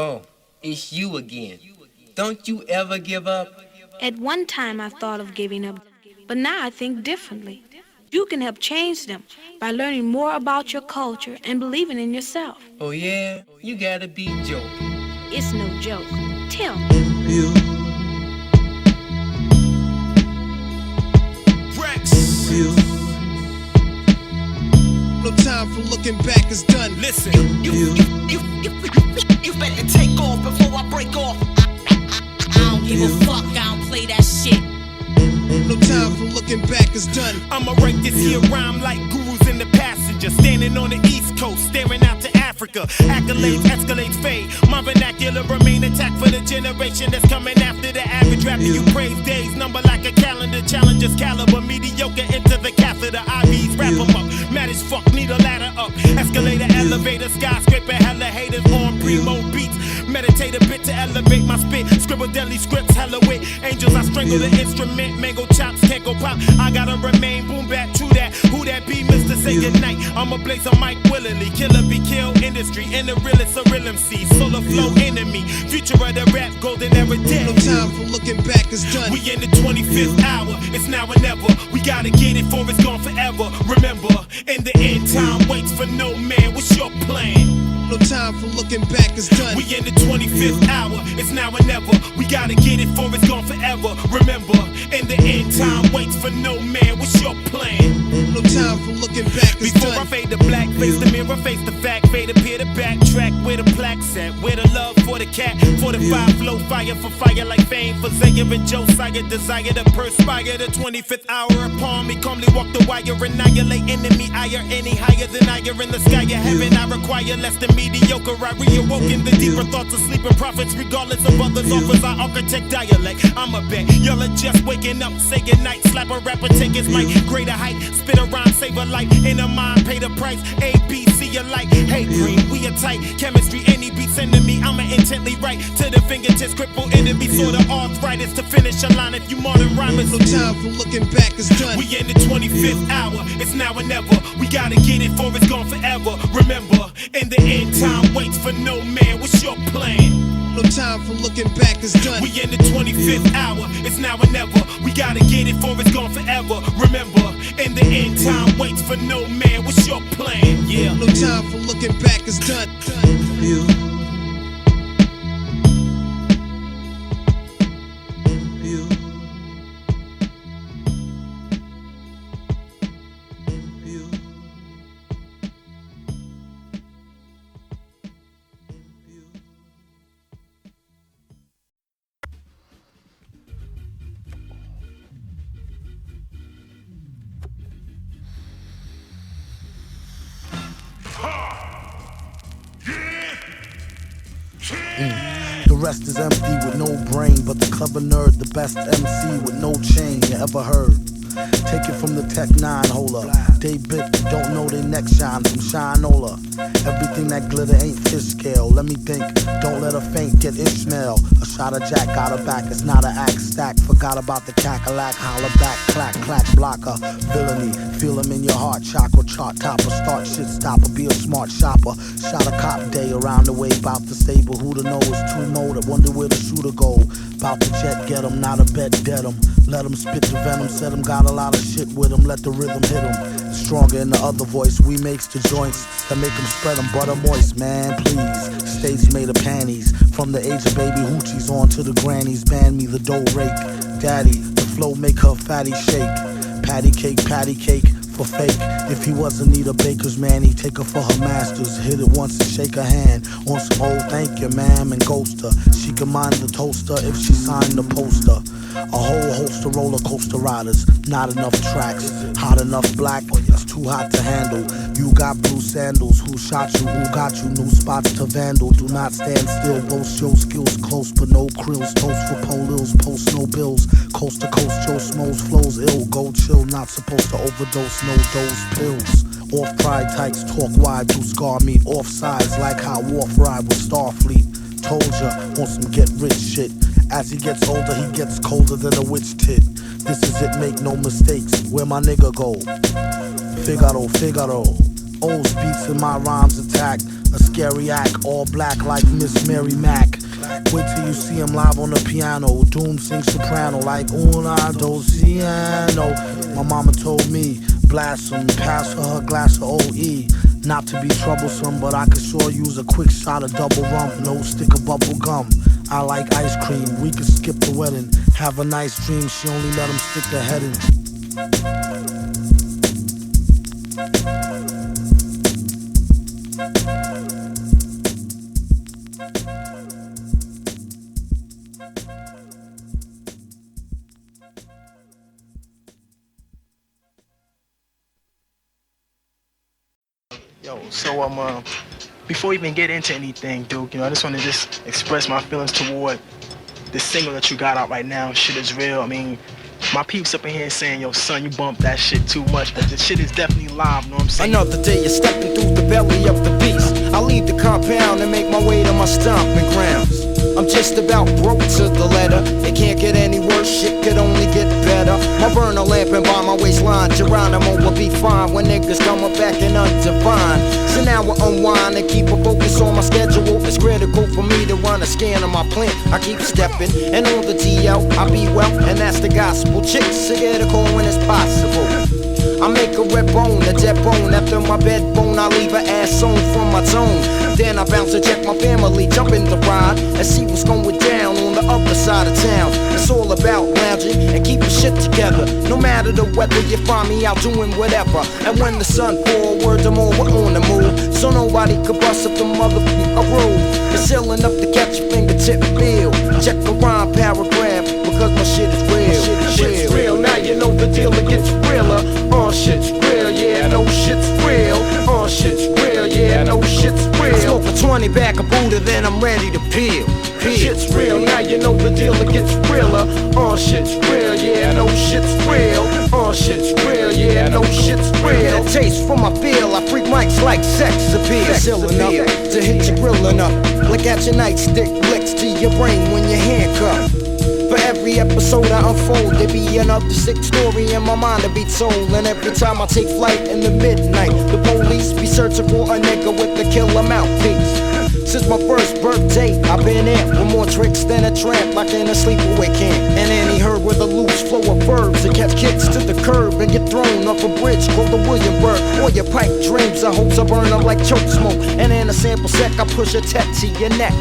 Oh, it's you again. Don't you ever give up? At one time I thought of giving up, but now I think differently. You can help change them by learning more about your culture and believing in yourself. Oh yeah? You gotta be joking. It's no joke. Tell me. You. Reks. You. No time for looking back, it's done. Listen, You. You better take off before I break off. I don't give a fuck, I don't play that shit. no time for looking back, it's done. I'ma write this here rhyme like gurus in the passenger. Standing on the East Coast, staring out to Africa. Accolades, escalates, fade. My vernacular remain intact for the generation that's coming after the average rapper. You praise days, number like a calendar. Challengers caliber, mediocre into the catheter. IVs, wrap them up. Mad as fuck, need a ladder up. Escalator, elevator, skyscraper, hella haters on primo beats. Meditate a bit to elevate my spit. Scribble deadly scripts, hella wit. Angels, I strangle the instrument. Mango chops, can't go pop. I gotta remain boom back, true that. Who that be, Mr. Say goodnight. I'ma blaze a mic willingly. Killer be kill industry. In the realest of real MCs. Solar flow enemy. Future of the rap, golden era dead. No time for looking back, it's done. We in the 25th hour. It's now or never. We gotta get it for it's gone forever. Remember, in the end, time waits for no man. What's your plan? No time for looking back, it's done. We in the 25th hour, it's now or never. We gotta get it for it's gone forever. Remember, in the end, time waits for no man. What's your plan? No time for looking back, it's Before done. I fade the black, face the mirror, face the fact, fade appear to backtrack where the plaque's at, where the love for the cat, 45 flow, fire for fire like fame for Zaire and Josiah, desire to perspire. The 25th hour upon me, calmly walk the wire, annihilate enemy, ire any higher than I are in the sky of heaven. I require less than mediocre. I reawoken the deeper thoughts of sleeping prophets, regardless of others' offers. I architect dialect. I'm a bet y'all are just waking up, say goodnight, slap a rapper, take his mic, greater height, spit a rhyme, save a life. In a mind, pay the price. A, B, C alike. Hey, green, we are tight. Chemistry, any beat sending me. I'ma intently write to the fingertips, cripple enemy, sort of arthritis to finish a line. If you modern rhymers, No time for looking back, it's done. we in the 25th hour. It's now or never. We gotta get it for it's gone forever. Remember, in the end, time waits for no man. What's your plan? No time for looking back, it's done. We in the 25th hour. It's now or never. We gotta get it for it's gone forever. Remember, in the end, time waits for no man. What's your plan? Yeah. No time for looking back, it's done. You. You. You. The rest is empty with no brain, but the clever nerd, the best MC with no chain you ever heard. Take it from the Tech 9 holder. They bit, don't know they neck shine from Shinola. Everything that glitter ain't fish scale. Let me think, don't let her faint, get Ishmael. A shot of Jack, got her back, it's not an axe stack. Forgot about the cackalack, holler back, clack, clack, blocker. Villainy, feel him in your heart, chakra, chart topper. Start shit stopper, be a smart shopper. Shot a cop day around the way, bout to stable. Who to know is two motor, wonder where the shooter go. Bout to jet, get him, not a bet, dead him. Let him spit the venom, said him, got a lot of shit with him. Let the rhythm hit him. Stronger in the other voice, we makes the joints that make him spread them butter moist, man, please. States made of panties, from the age of baby hoochies on to the grannies. Ban me the dough rake, daddy, the flow make her fatty shake. Patty cake for fake. If he wasn't need a baker's man, he'd take her for her masters. Hit it once and shake her hand. On some old thank you, ma'am, and ghost her. She can mind the toaster if she signed the poster. A whole host of roller coaster riders, not enough tracks. Hot enough black, it's too hot to handle. You got blue sandals, who shot you, who got you? New spots to vandal. Do not stand still, boast your skills close, but no krills. Toast for polils, post no bills. Coast to coast, Joe Smoes flows ill. Go chill, not supposed to overdose, no dose pills. Off pride tykes, talk wide, do scar meat. Off sides, like how Wharf ride with Starfleet. Told ya, want some get rich shit. As he gets older, he gets colder than a witch tit. This is it, make no mistakes. Where my nigga go? Figaro. O's beats in my rhymes attack. A scary act, all black like Miss Mary Mack. Wait till you see him live on the piano. Doom sings soprano like una dociano. My mama told me, blast him, pass her glass of OE. Not to be troublesome, but I could sure use a quick shot of double rum. No stick of bubble gum. I like ice cream, we could skip the wedding. Have a nice dream, she only let him stick the head in. Yo, so before we even get into anything, Duke, I just want to just express my feelings toward this single that you got out right now. Shit is real. I mean, my peeps up in here saying, yo, son, you bumped that shit too much, but the shit is definitely live, know what I'm saying? Another day you're stepping through the belly of the beast. I leave the compound and make my way to my stomping grounds. I'm just about broke to the letter. It can't get any worse, shit could only get better. My burner lamping by my waistline, Geronimo will be fine when niggas coming back and undefined. So now I unwind and keep a focus on my schedule. It's critical for me to run a scan on my plant. I keep stepping, and on the DL, I be well, and that's the gospel. Chicks to get a call when it's possible. I make a red bone, a dead bone. After my bed bone, I leave an ass on from my tone. Then I bounce and check my family, jump in the ride and see what's going down on the other side of town. It's all about lounging and keeping shit together. No matter the weather, you find me out doing whatever. And when the sun forward, I'm all on the move, so nobody could bust up the motherfucker road. It's healing up to catch your fingertip feel. Check a rhyme paragraph because my shit is real. Shit's real, now you know the deal, it gets realer. Shit's real, yeah, I know shit's real. Shit's real, yeah, I know shit's real. I smoke a 20 back of Buddha, then I'm ready to peel. Shit's real, now you know the deal, it gets realer. Shit's real, yeah, I know shit's real. Shit's real, yeah, I know shit's real. Get a taste from my feel, I freak mics like sex appeal. Sealing up to hit your grillin' up, like at your nightstick flicks to your brain when you're handcuffed. For every episode I unfold, there be another sick story in my mind to be told. And every time I take flight in the midnight, the police be searching for a nigga with a killer mouthpiece. Since my first birthday, I've been in with more tricks than a tramp, like in a sleepaway camp. And any herd with a loose flow of verbs that catch kicks to the curb and get thrown off a bridge called the Williamburg. Or your pipe dreams, I hope I burn up like choke smoke. And in a sample sack, I push a tat to your neck.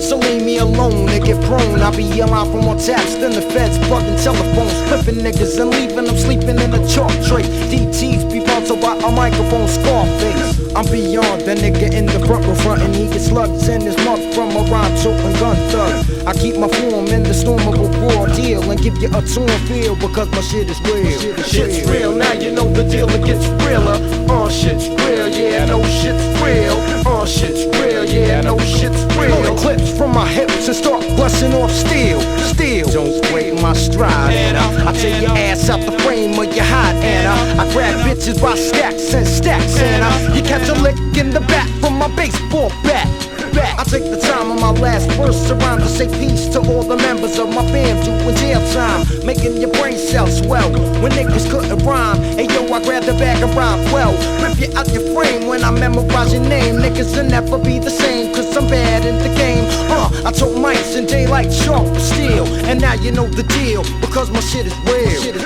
So leave me alone and get prone. I be yelling for more taps than the feds bugging telephones, flipping niggas and leaving them sleeping in a chalk tray. DTs be sponsored by a microphone Scarface. I'm beyond the nigga in the front and he gets slugs in his mouth from a rhyme toting gun thug. I keep my form in the storm of a raw deal and give you a torn feel because my shit is real. Shit's real, now you know the deal, it gets realer. Shit's real, yeah, I know shit's real. Shit's real, yeah, I know shit's real. Pull the clips from my hips and start busting off steel. Don't break my stride, Anna. I take your ass out the frame of your hide, Anna. I grab bitches by stacks and stacks, Anna. You catch a lick in the back from my baseball bat. I take the time on my last verse around to say peace to all the members of my fam doing jail time, making your brain cells swell when niggas couldn't rhyme. Hey yo, I grab the bag and rhyme well, rip you out your frame when I memorize your name. Niggas will never be the same cause I'm bad in the game. I told mics in daylight sharp steel, and now you know the deal because my shit is real.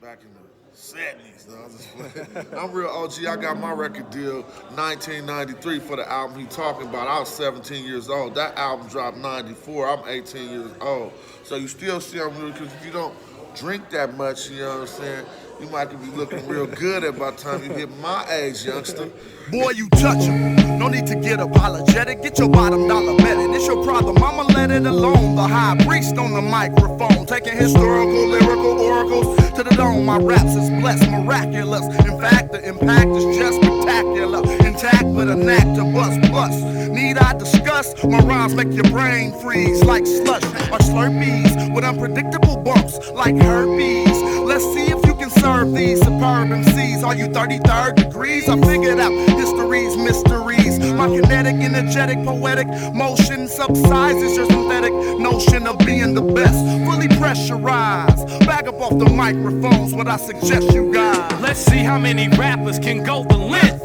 Back in the 70s, no, I'm just playing. I'm real OG. I got my record deal 1993 for the album he talking about. I was 17 years old. That album dropped 94. I'm 18 years old. So you still see I'm real, because if you don't drink that much, you know what I'm saying, you might be looking real good at by the time you hit my age, youngster. Boy, you touch him. No need to get apologetic. Get your bottom dollar betting. It's your problem. I'ma let it alone. The high priest on the microphone, taking historical, lyrical oracles to the dome. My raps is blessed, miraculous. In fact, the impact is just spectacular. Intact with a knack to bust. Need I discuss? My rhymes make your brain freeze like slush or slurpees with unpredictable bumps like herpes. Let's see if you can can serve these superb MCs. Are you 33rd degrees? I figured out history's mysteries. My kinetic, energetic, poetic motion subsides your synthetic notion of being the best. Fully pressurized. Back up off the microphones, what I suggest you guys. Let's see how many rappers can go the length.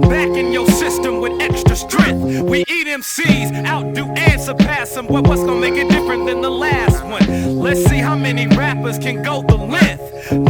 Back in your system with extra strength. We eat MCs, outdo and surpass them. But what's gonna make it different than the last one? Let's see how many rappers can go the length.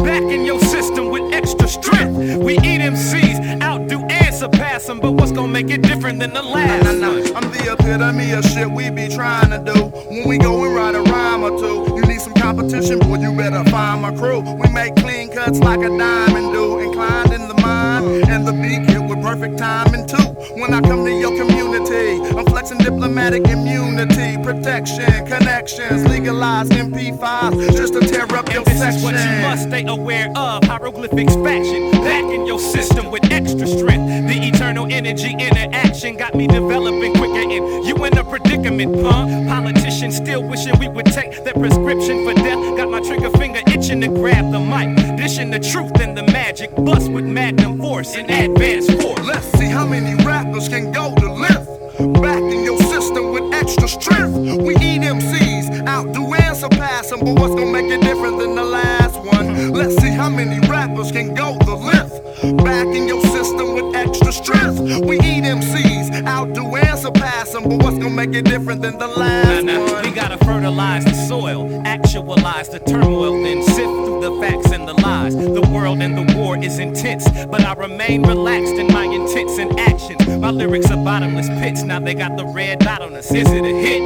Back in your system with extra strength. We eat MCs, outdo and surpass them. But what's gonna make it different than the last one? I'm the epitome of shit we be trying to do. When we go and write a rhyme or two, you need some competition, boy, you better find my crew. We make clean cuts like a diamond do. Inclined in the mind and the beat hit with perfect timing too. When I come to your community, I'm flexing diplomatic immunity, protection, connections, legalized MP5s just to tear up your this section. Is what you must stay aware of. Hieroglyphics faction, back in your system with extra strength. The eternal energy interaction got me developing quicker, and you in a predicament, punk. Politicians still wishing we would take their prescription for death. Got my trigger finger itching to grab the mic, dishing the truth and the magic, bust with magnum force and advanced force. Let's see how many rappers can go the length. Back in your system with extra strength. We eat MCs, outdo and surpass them. But what's gonna make it different than the last one? Let's see how many rappers can go the length. Back in your system with extra strength. We eat MCs, outdo and surpass them. But what's gonna make it different than the last one? We gotta fertilize the soil, actualize the turmoil, then sift through the facts and the lies. The world and the war is intense, but I remain relaxed in my intents and actions. My lyrics are bottomless pits, now they got the red dot on us. Is it a hit?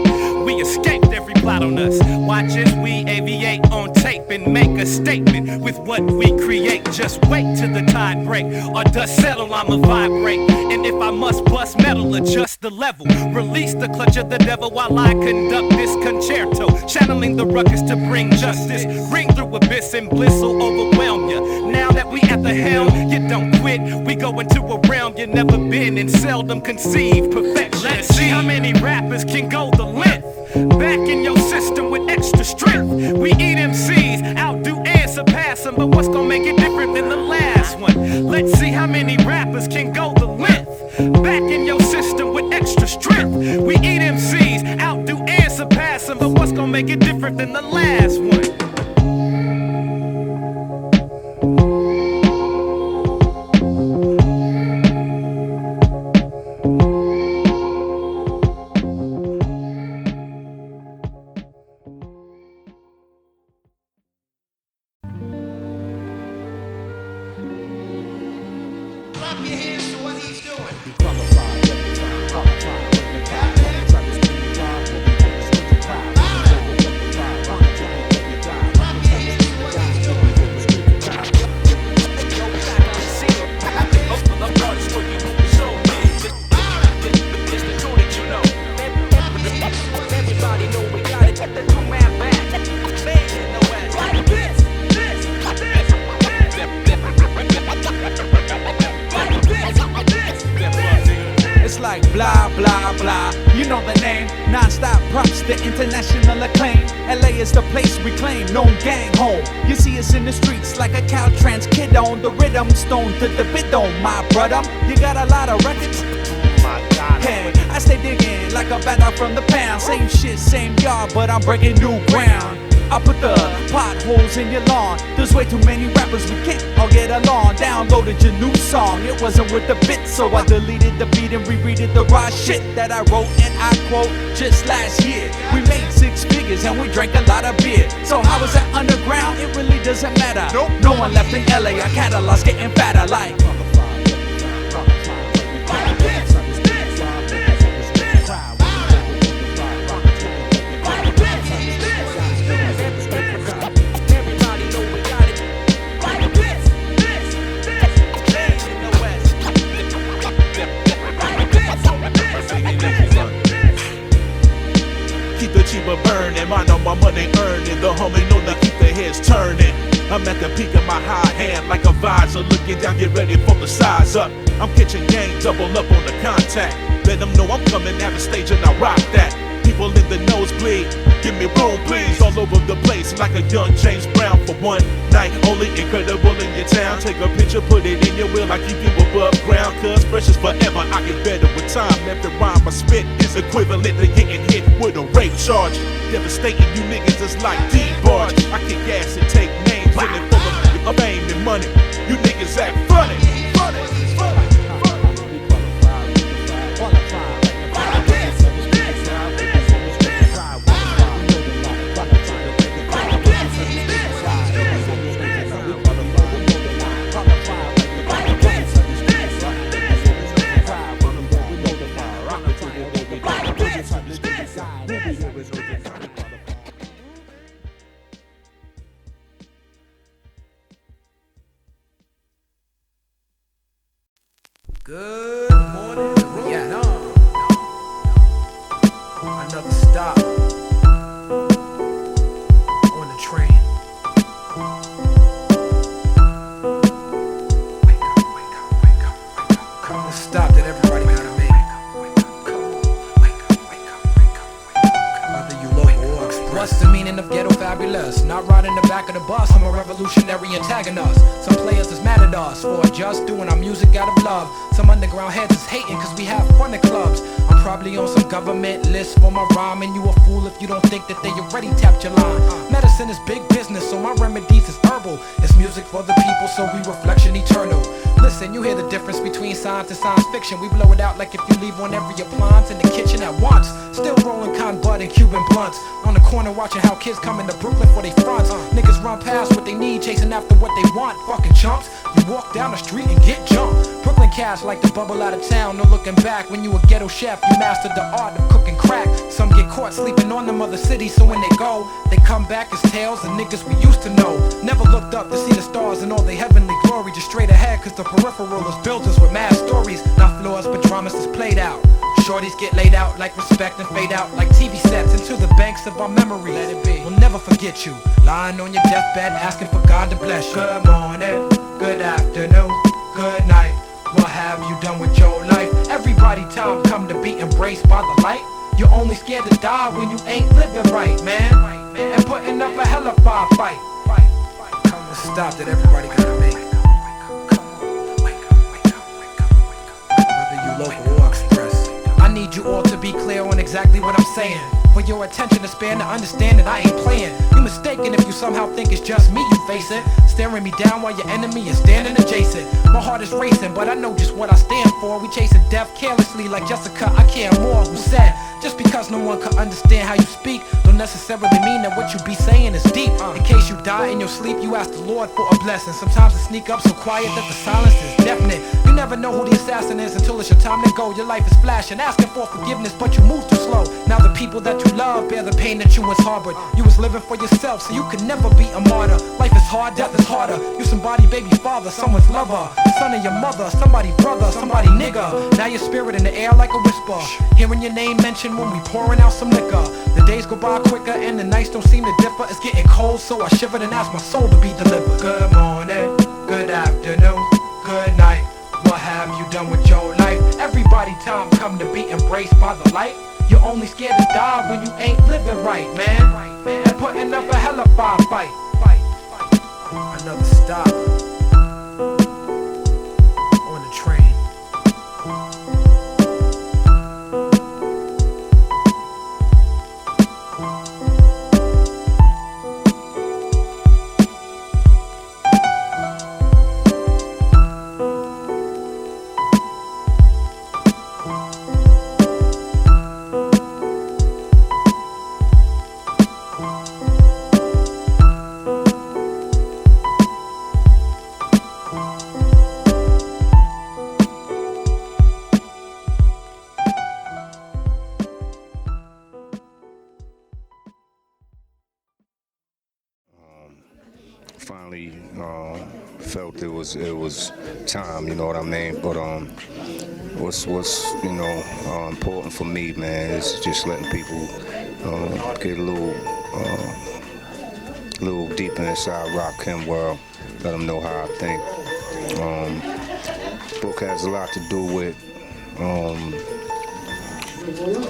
We escaped every plot on us. Watch as we aviate on tape and make a statement with what we create. Just wait till the tide break, or dust settle, I'ma vibrate. And if I must bust metal, adjust the level. Release the clutch of the devil while I conduct this concerto. Channeling the ruckus to bring justice. Ring through abyss and bliss will overwhelm you. Now that we at the helm, you don't quit. We go into a realm you never been and seldom conceived. Perfection. Let's see how many rappers can go the length. Back in your system with extra strength. We eat MCs, outdo and surpass them. But what's gonna make it different than the last one? Let's see how many rappers can go the length. Back in your system with extra strength. We eat MCs, outdo and surpass them. But what's gonna make it different than the last one? To the bit on my brother, you got a lot of records. Hey, I stay digging like a bat out from the pound. Same shit, same yard, but I'm breaking new ground. I put the potholes in your lawn. There's way too many rappers, we can't all get along. Downloaded your new song, it wasn't worth the bit, so I deleted the beat and rereaded the raw shit that I wrote and I quote just last year. We made 6 figures and we drank a lot of beer. So how was that underground? It really doesn't matter. Nope. No one left in LA, our catalog's getting fatter like. Burning, mind on my money earning. The homie know that keep their heads turning. I'm at the peak of my high hand like a visor, looking down, get ready for the size up. I'm catching game, double up on the contact. Let them know I'm coming out the stage and I rock that. People in the know nosebleed. Give me room, please, all over the place, like a young James Brown for one night only. Incredible in your town. Take a picture, put it in your will. I keep you above ground, cause fresh is forever. I get better with time. Every rhyme I spit is equivalent to getting hit with a rape charge. Devastating you niggas is like D-Barge. I kick ass and take names in it full of fame and money. You niggas act funny. Good morning, yeah. Another stop on the train. Wake up, wake up, wake up, wake up. Come on, stop that everybody gotta make. Whether you local or express. What's the meaning of ghetto fabulous? Not riding the back of the bus, I'm a revolutionary antagonist. Some players is mad at us for just doing our music out of love. Some underground heads is hating cause we have fun at clubs. I'm probably on some government list for my rhyme, and you a fool if you don't think that they already tapped your line. Medicine is big business, so my remedies is herbal. It's music for the people, so we reflection eternal. Listen, you hear the difference between science and science fiction. We blow it out like if you leave on every appliance in the kitchen at once. Still rolling con bud and Cuban blunts. On the corner watching how kids come into Brooklyn for they fronts. Niggas run past what they need, chasing after what they want. Fucking chumps, you walk down the street and get jumped. Brooklyn cats like to bubble out of town, no looking back. When you a ghetto chef, you mastered the art of cooking crack. Some get caught sleeping on them other cities, so when they go, they come back as tales of niggas we used to know. Never looked up to see the stars and all their heavenly glory. Just straight ahead, cause the peripheral is buildings with mad stories. Not flaws, but dramas is played out. Shorties get laid out like respect and fade out like TV sets into the banks of our memory. Let it be. We'll never forget you. Lying on your deathbed asking for God to bless you. Good morning, good afternoon, good night. What have you done with your life? Everybody time come to be embraced by the light. You're only scared to die when you ain't living right, man. And putting up a hell of a fight. Come to stop that everybody gotta make. Whether you local or express. I need you all to be clear on exactly what I'm saying. For your attention to span to understand that I ain't playing. You mistaken if you somehow think it's just me you facing. Staring me down while your enemy is standing adjacent. My heart is racing, but I know just what I stand for. We chasing death carelessly like Jessica, I care more. Who said, just because no one can understand how you speak, don't necessarily mean that what you be saying is deep. In case you die in your sleep, you ask the Lord for a blessing. Sometimes it sneak up so quiet that the silence is deafening. You never know who the assassin is until it's your time to go. Your life is flashing, asking for forgiveness, but you move too slow. Now the people that you love bear the pain that you once harbored. You was living for yourself, so you could never be a martyr. Life is hard, death is harder. You somebody baby father, someone's lover, son of your mother, somebody brother, somebody nigga. Now your spirit in the air like a whisper, hearing your name mentioned when we pouring out some liquor. The days go by quicker and the nights don't seem to differ. It's getting cold, so I shivered and asked my soul to be delivered. Good morning, good afternoon, good night. What have you done with your life? Everybody time come to be embraced by the light. You're only scared to die when you ain't living right, man. And putting up a hell of a fight. Another stop on the train. Finally felt it was time, you know what I mean? But what's important for me, man, is just letting people get a little deeper inside Rakim world, let them know how I think. Book has a lot to do with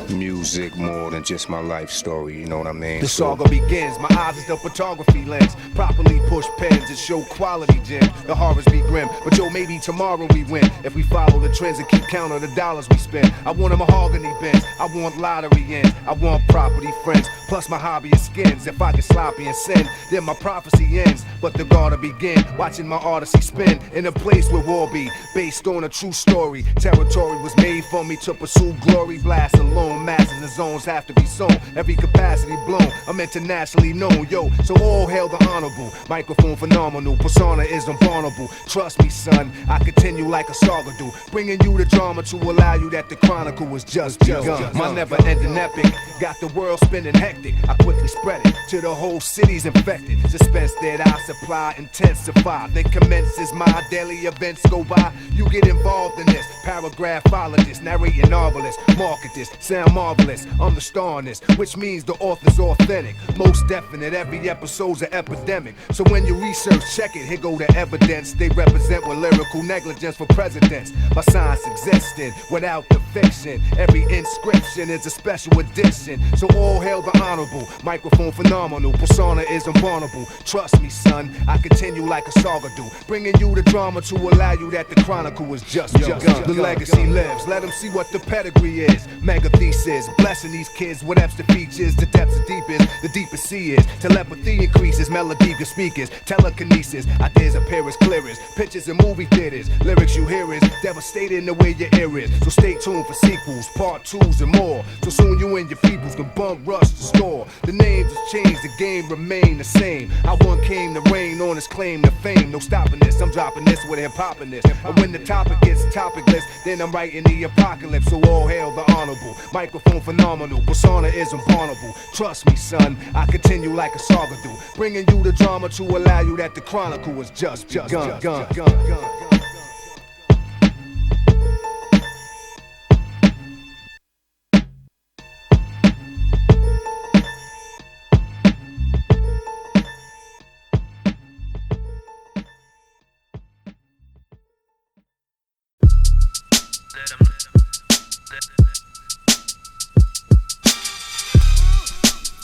music more than just my life story, you know what I mean? The saga begins, my eyes is the photography lens. Properly push pens and show quality gems. The horrors be grim, but yo, maybe tomorrow we win. If we follow the trends and keep count of the dollars we spend. I want a mahogany Benz, I want lottery ends, I want property friends, plus my hobby is skins. If I get sloppy and sin, then my prophecy ends. But the gotta begin, watching my odyssey spin in a place where war be, based on a true story. Territory was made for me to pursue glory. Blast alone, masses and zones have to be sown. Every capacity blown, I'm internationally known, yo. So all hail the honorable, microphone phenomenal, persona is invulnerable. Trust me, son, I continue like a saga do, bringing you the drama to allow you that the chronicle was just begun. My never-ending epic got the world spinning hectic. I quickly spread it to the whole city's infected. Suspense that I supply intensify. Then commences my daily events go by. You get involved in this paragraphologist, narrating novelist, market this, sound marvelous. I'm the star in this, which means the author's authentic, most definite. Every episode's an epidemic. So when you research, check it. Here go the evidence. They represent with lyrical negligence for presidents. My science existing without the fiction. Every inscription is a special edition. So all hail the honorable, microphone phenomenal, persona is invulnerable. Trust me, son, I continue like a saga do, bringing you the drama to allow you that the chronicle was just begun. The legacy lives, let them see what the pedigree is. Mega thesis, blessing these kids with the features. The depths are deepest, the deepest sea is. Telepathy increases, melody good speakers, telekinesis, ideas appear as clearest. Pictures in movie theaters, lyrics you hear is devastating the way your ear is. So stay tuned for sequels, part 2s and more. So soon you and your peoples can bump rush the score. The names have changed, the game remain the same. I one came to reign on his claim to fame. No stopping this, I'm dropping this with hip-hopping this. And when the topic gets topicless, then I'm writing the apocalypse. So all hail the honorable, microphone phenomenal, persona is invulnerable. Trust me, son, I continue like a saga do, bringing you the drama to allow you that the chronicle was just begun.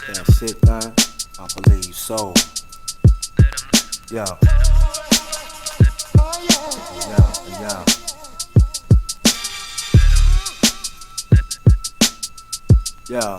That's it, man. I believe so. Yo. Yo. Yo.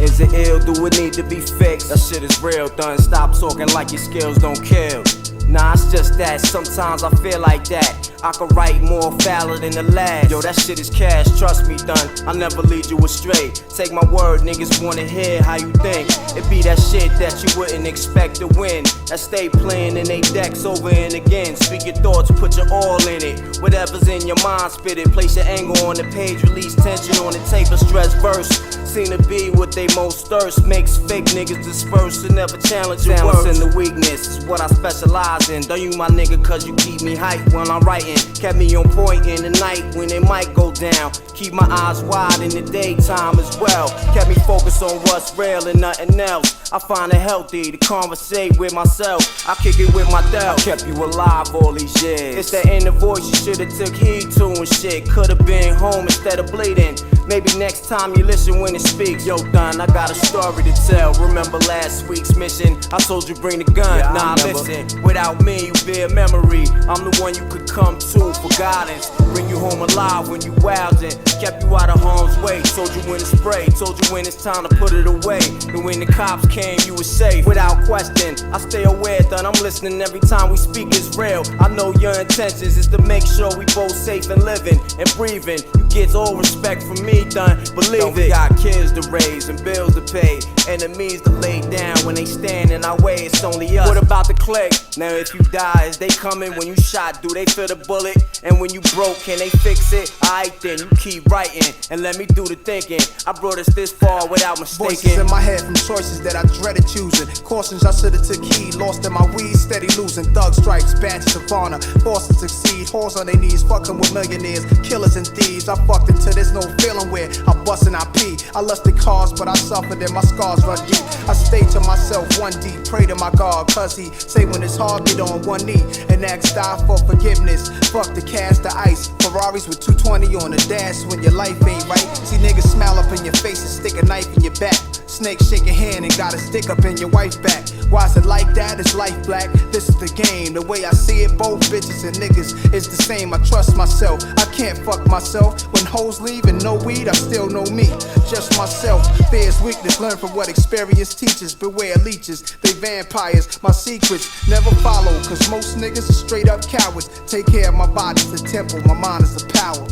Is it ill? Do it need to be fixed? That shit is real, done. Stop talking like your skills don't kill. Nah, it's just that sometimes I feel like that. I could write more fouler than the last. Yo, that shit is cash, trust me, done. I'll never lead you astray. Take my word, niggas wanna hear how you think. It be that shit that you wouldn't expect to win. That stay playing in they decks over and again. Speak your thoughts, put your all in it. Whatever's in your mind, spit it. Place your anger on the page, release tension on the tape. A stress verse, seem to be what they most thirst. Makes fake niggas disperse and never challenge your words. Balance and the weakness is what I specialize in. Don't you my nigga cause you keep me hype when I'm writing. Kept me on point in the night when it might go down. Keep my eyes wide in the daytime as well. Kept me focused on what's real and nothing else. I find it healthy to conversate with myself. I kick it with my doubt. Kept you alive all these years. It's that inner voice you should've took heed to and shit. Could've been home instead of bleeding. Maybe next time you listen when it speaks. Yo, Don, I got a story to tell. Remember last week's mission? I told you bring the gun. Yeah, nah, listen, without me you be a memory. I'm the one you could come to for guidance. Bring you home alive when you wildin'. Kept you out of harm's way. Told you when to spray. Told you when it's time to put it away. And when the cops came, you were safe. Without question, I stay aware that I'm listening every time we speak is real. I know your intentions is to make sure we both safe and living and breathing. You get all respect from me, done. Believe it. We got kids to raise and bills to pay. Enemies to lay down when they stand in our way. It's only us. What about the click? Now if you die, is they coming? When you shot, do they feel the bullet? And when you broke, can they fix it? Alright then, you keep writing and let me do the thinking. I brought us this far without mistaking. Voices in my head from choices that I dreaded choosing. Cautions I should've took heed. Lost in my weed, steady losing. Thug stripes, badges of honor. Forced to succeed. Whores on their knees, fucking with millionaires, killers and thieves. I fucked into this, no feeling nowhere. I bust and I pee. I lusted cars, but I suffered and my scars run deep. I stay to myself one deep, pray to my God, cause he say when it's hard, get on one knee and ask God for forgiveness. Fuck the cash, the ice. Ferraris with 220 on the dash when your life ain't right. See niggas smile up in your face and stick a knife in your back. Snake shake your hand and got a stick up in your wife's back. Why is it like that? It's life black. This is the game. The way I see it, both bitches and niggas is the same. I trust myself. I can't fuck myself. When hoes leave and no weed, I still know me. Just myself. Fear's weakness. Learn from what experience teaches. Beware leeches. They vampires. My secrets never follow. Cause most niggas are straight up cowards. Take care of my body's the temple. My mind is the power.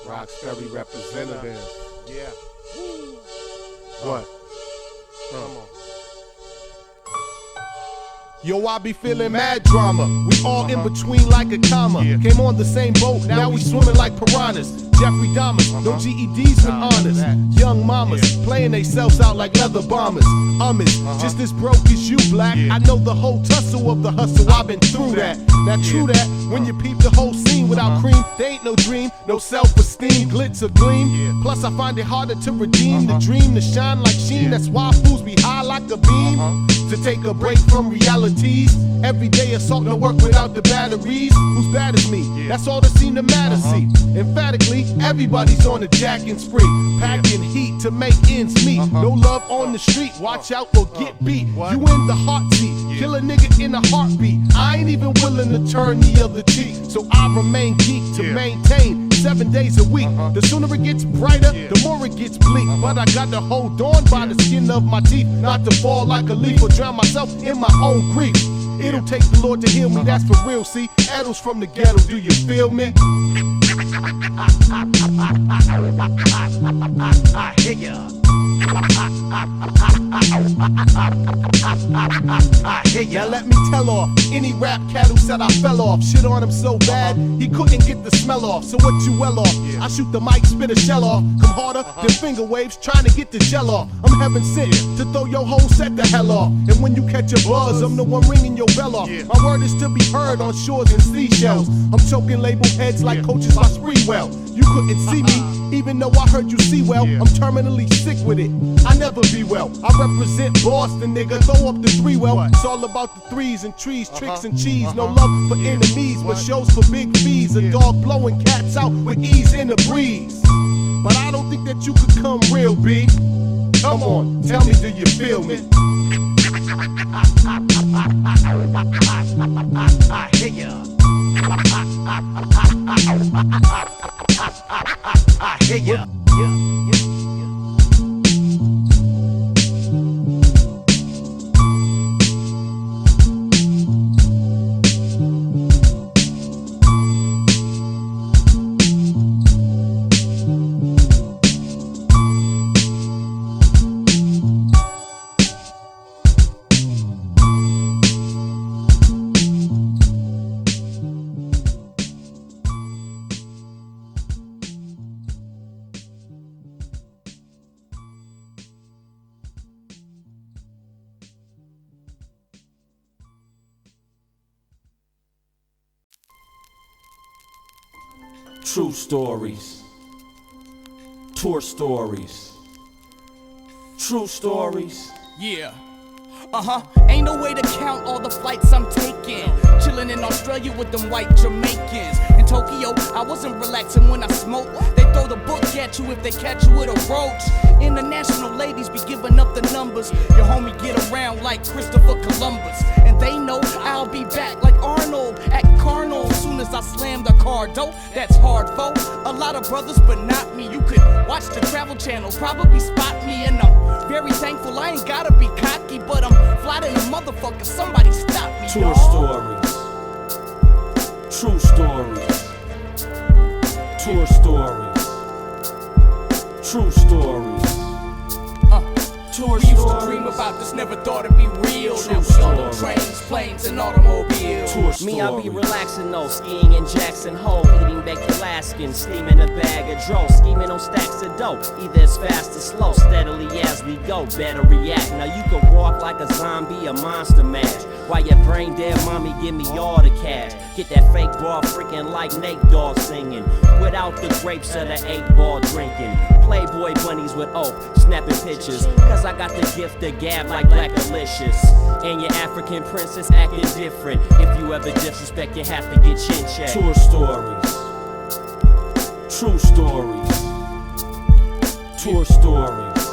Roxbury representative. Yeah. What? Come on. Yo, I be feeling mad drama. We all in between like a comma. Came on the same boat, now we swimming like piranhas. Jeffrey Dahmers, no GEDs with honors. Young mamas playing theyselves out like leather bombers. Just as broke as you, black. I know the whole tussle of the hustle, I've been through that. Now true that, when you peep the whole scene without cream, there ain't no dream, no self-esteem, glitz or gleam. Plus I find it harder to redeem the dream to shine like sheen. That's why fools be high like a beam. To take a break from realities. Everyday assault, no work without the batteries. Who's bad as me? That's all that seem to matter, see. Emphatically, everybody's on a jacking spree. Packing heat to make ends meet. No love on the street, watch out or get beat. You in the hot seat, kill a nigga in a heartbeat. I ain't even willing to turn the other cheek. So I remain geek to maintain 7 days a week. The sooner it gets brighter, the more it gets bleak. But I got to hold on by the skin of my teeth, not to fall like a leaf or drown myself in my own grief. It'll take the Lord to heal me, that's for real, see. Edo's from the ghetto, do you feel me? I hear ya. I hear ya. Now let me tell off any rap cat who said I fell off. Shit on him so bad, he couldn't get the smell off. So what you well off? I shoot the mic, spit a shell off. Come harder than finger waves, trying to get the gel off. I'm heaven sent to throw your whole set the hell off. And when you catch a buzz, I'm the one ringing your bell off. My word is to be heard on shores and seashells. I'm choking label heads like coaches by Spreewell. You couldn't see me, even though I heard you see well. I'm terminally sick with it, I never be well. I represent Boston, nigga, throw up the three well. It's all about the threes and trees, tricks and cheese. No love for enemies, but shows for big fees. A dog blowing cats out with ease in the breeze. But I don't think that you could come real, B. Come on, tell me, do you feel me? I hear ya. I hear ya. True stories, tour stories, true stories. Yeah. Ain't no way to count all the flights I'm taking. Chillin' in Australia with them white Jamaicans. In Tokyo, I wasn't relaxing when I smoked. They throw the book at you if they catch you with a roach. International ladies be giving up the numbers. Your homie get around like Christopher Columbus. And they know I'll be back like Arnold at Carnal. Soon as I slam the car door, that's hard, folk. A lot of brothers, but not me. You could watch the Travel Channel, probably spot me. And I'm very thankful I ain't gotta be cocky, but I'm fly than a motherfucker, somebody stop me, Tour stories, true stories, tour stories, true stories, We used to dream about this, never thought it'd be real. Now we on the trains, planes, and automobiles. Me, I be relaxing though, skiing in Jackson Hole, eating baked Alaskan, steaming a bag of dro, scheming on stacks of dope. Either it's fast or slow, steadily as we go, better react. Now you can walk like a zombie, a monster mash. While your brain dead mommy give me all the cash. Get that fake ball freaking like Nate Dogg singing, without the grapes of the 8-ball drinking. Playboy bunnies with oak, snapping pictures, cause I got the gift of gab like Black Delicious. And your African princess acting different. If you ever disrespect, you have to get chin checked. Tour stories, true stories, tour stories,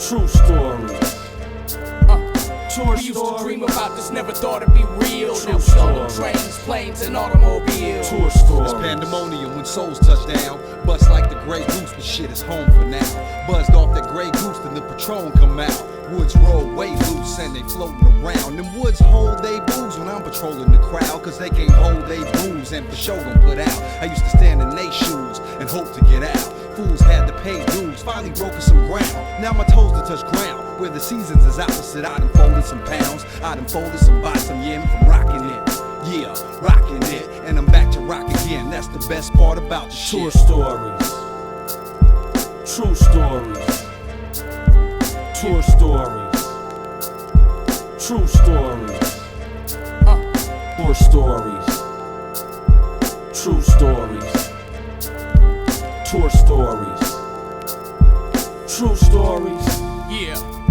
true stories. We used to dream about this, never thought it'd be real. Now we on the trains, planes, and automobiles. Tour story. It's pandemonium when souls touch down. Bust like the Grey Goose, but shit is home for now. Buzzed off that Grey Goose, then the Patron come out. Woods roll way loose and they floating around. Them woods hold they booze when I'm patrolling the crowd, cause they can't hold they booze and for sure gon' put out. I used to stand in they shoes and hope to get out. Fools had to pay dues, finally broken some ground. Now my toes to touch ground, where the seasons is opposite. I done folded some pounds, I done folded some buy some yen from rocking it. Yeah, rocking it, and I'm back to rock again. That's the best part about the shit. Tour stories, true stories, tour stories, true stories, tour stories, true stories, tour stories, true stories. Yeah.